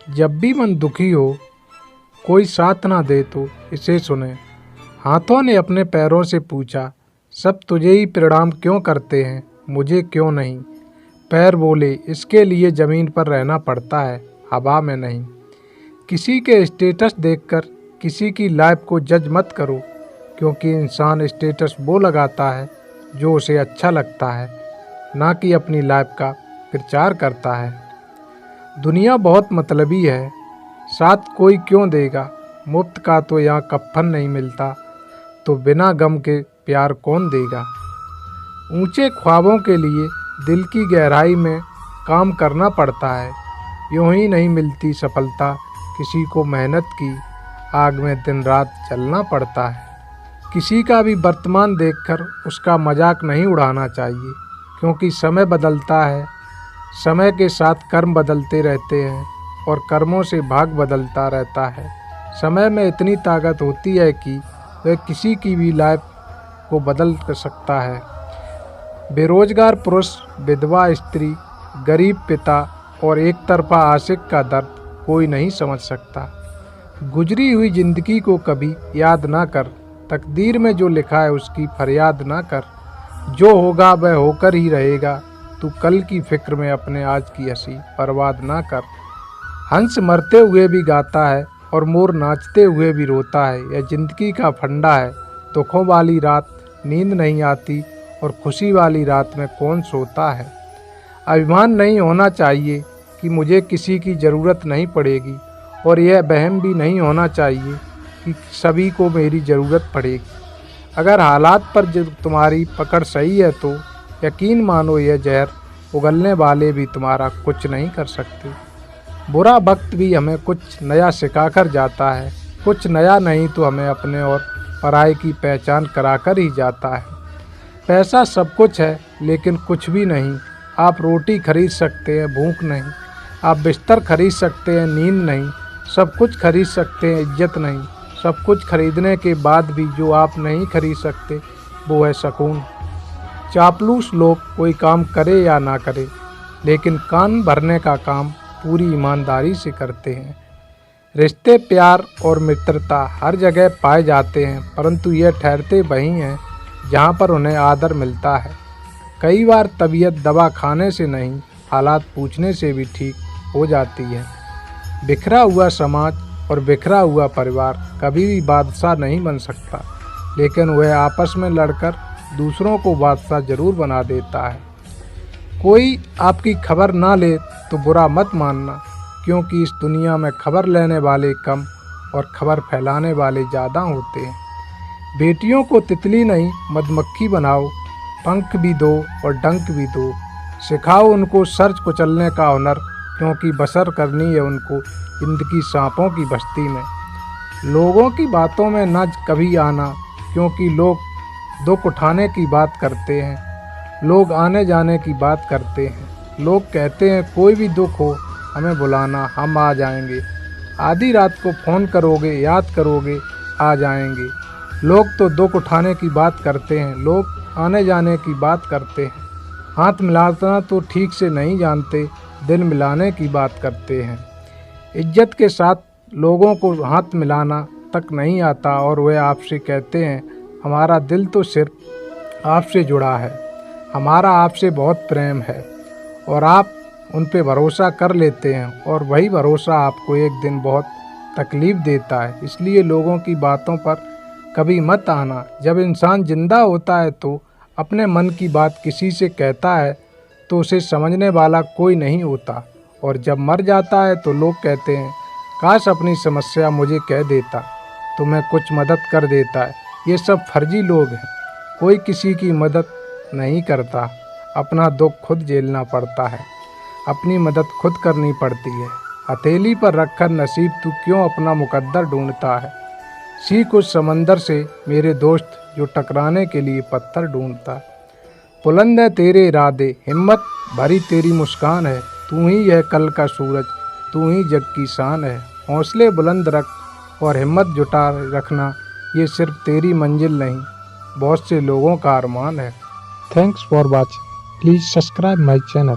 जब भी मन दुखी हो, कोई साथ ना दे तो इसे सुने। हाथों ने अपने पैरों से पूछा, सब तुझे ही प्रणाम क्यों करते हैं, मुझे क्यों नहीं। पैर बोले, इसके लिए ज़मीन पर रहना पड़ता है, हवा में नहीं। किसी के स्टेटस देखकर किसी की लाइफ को जज मत करो, क्योंकि इंसान स्टेटस वो लगाता है जो उसे अच्छा लगता है, ना कि अपनी लाइफ का प्रचार करता है। दुनिया बहुत मतलबी है, साथ कोई क्यों देगा, मुफ्त का तो यहाँ कफन नहीं मिलता, तो बिना गम के प्यार कौन देगा। ऊंचे ख्वाबों के लिए दिल की गहराई में काम करना पड़ता है, यूं ही नहीं मिलती सफलता, किसी को मेहनत की आग में दिन रात चलना पड़ता है। किसी का भी वर्तमान देखकर उसका मजाक नहीं उड़ाना चाहिए, क्योंकि समय बदलता है, समय के साथ कर्म बदलते रहते हैं और कर्मों से भाग बदलता रहता है। समय में इतनी ताकत होती है कि वह किसी की भी लाइफ को बदल सकता है। बेरोजगार पुरुष, विधवा स्त्री, गरीब पिता और एक तरफा आशिक का दर्द कोई नहीं समझ सकता। गुजरी हुई जिंदगी को कभी याद ना कर, तकदीर में जो लिखा है उसकी फरियाद ना कर। जो होगा वह होकर ही रहेगा, तू कल की फिक्र में अपने आज की हंसी बर्बाद ना कर। हंस मरते हुए भी गाता है और मोर नाचते हुए भी रोता है, यह जिंदगी का फंडा है। दुखों वाली रात नींद नहीं आती और खुशी वाली रात में कौन सोता है। अभिमान नहीं होना चाहिए कि मुझे किसी की ज़रूरत नहीं पड़ेगी, और यह वहम भी नहीं होना चाहिए कि सभी को मेरी ज़रूरत पड़ेगी। अगर हालात पर तुम्हारी पकड़ सही है तो यकीन मानो यह जहर उगलने वाले भी तुम्हारा कुछ नहीं कर सकते। बुरा वक्त भी हमें कुछ नया सिखाकर जाता है, कुछ नया नहीं तो हमें अपने और पराई की पहचान कराकर ही जाता है। पैसा सब कुछ है लेकिन कुछ भी नहीं। आप रोटी खरीद सकते हैं, भूख नहीं। आप बिस्तर खरीद सकते हैं, नींद नहीं। सब कुछ खरीद सकते हैं, इज्जत नहीं। सब कुछ खरीदने के बाद भी जो आप नहीं खरीद सकते वो है सुकून। चापलूस लोग कोई काम करे या ना करे, लेकिन कान भरने का काम पूरी ईमानदारी से करते हैं। रिश्ते, प्यार और मित्रता हर जगह पाए जाते हैं, परंतु ये ठहरते वहीं हैं जहाँ पर उन्हें आदर मिलता है। कई बार तबीयत दवा खाने से नहीं, हालात पूछने से भी ठीक हो जाती है। बिखरा हुआ समाज और बिखरा हुआ परिवार कभी भी बादशाह नहीं बन सकता, लेकिन वह आपस में लड़कर दूसरों को बादशाह जरूर बना देता है। कोई आपकी खबर ना ले तो बुरा मत मानना, क्योंकि इस दुनिया में खबर लेने वाले कम और खबर फैलाने वाले ज़्यादा होते हैं। बेटियों को तितली नहीं मधुमक्खी बनाओ, पंख भी दो और डंक भी दो। सिखाओ उनको सर्च कुचलने का हुनर, क्योंकि बसर करनी है उनको जिंदगी सांपों की बस्ती में। लोगों की बातों में न कभी आना, क्योंकि लोग दुख उठाने की बात करते हैं, लोग आने जाने की बात करते हैं। लोग कहते हैं कोई भी दुख हो हमें बुलाना, हम आ जाएंगे। आधी रात को फ़ोन करोगे, याद करोगे, आ जाएंगे। लोग तो दुख उठाने की बात करते हैं, लोग आने जाने की बात करते हैं। हाथ मिलाना तो ठीक से नहीं जानते, दिल मिलाने की बात करते हैं। इज्जत के साथ लोगों को हाथ मिलाना तक नहीं आता और वे आपसे कहते हैं हमारा दिल तो सिर्फ आपसे जुड़ा है, हमारा आपसे बहुत प्रेम है, और आप उन पे भरोसा कर लेते हैं और वही भरोसा आपको एक दिन बहुत तकलीफ़ देता है। इसलिए लोगों की बातों पर कभी मत आना। जब इंसान जिंदा होता है तो अपने मन की बात किसी से कहता है तो उसे समझने वाला कोई नहीं होता, और जब मर जाता है तो लोग कहते हैं काश अपनी समस्या मुझे कह देता तो मैं कुछ मदद कर देता है। ये सब फर्जी लोग हैं, कोई किसी की मदद नहीं करता, अपना दुख खुद झेलना पड़ता है, अपनी मदद खुद करनी पड़ती है। हथेली पर रखकर नसीब तू क्यों अपना मुकद्दर ढूंढता है। सीख उस समंदर से मेरे दोस्त जो टकराने के लिए पत्थर ढूंढता। बुलंद है तेरे इरादे, हिम्मत भरी तेरी मुस्कान है, तू ही है कल का सूरज, तू ही जग की शान है। हौसले बुलंद रख और हिम्मत जुटा रखना, ये सिर्फ तेरी मंजिल नहीं बहुत से लोगों का अरमान है। Thanks for watching, please subscribe my channel.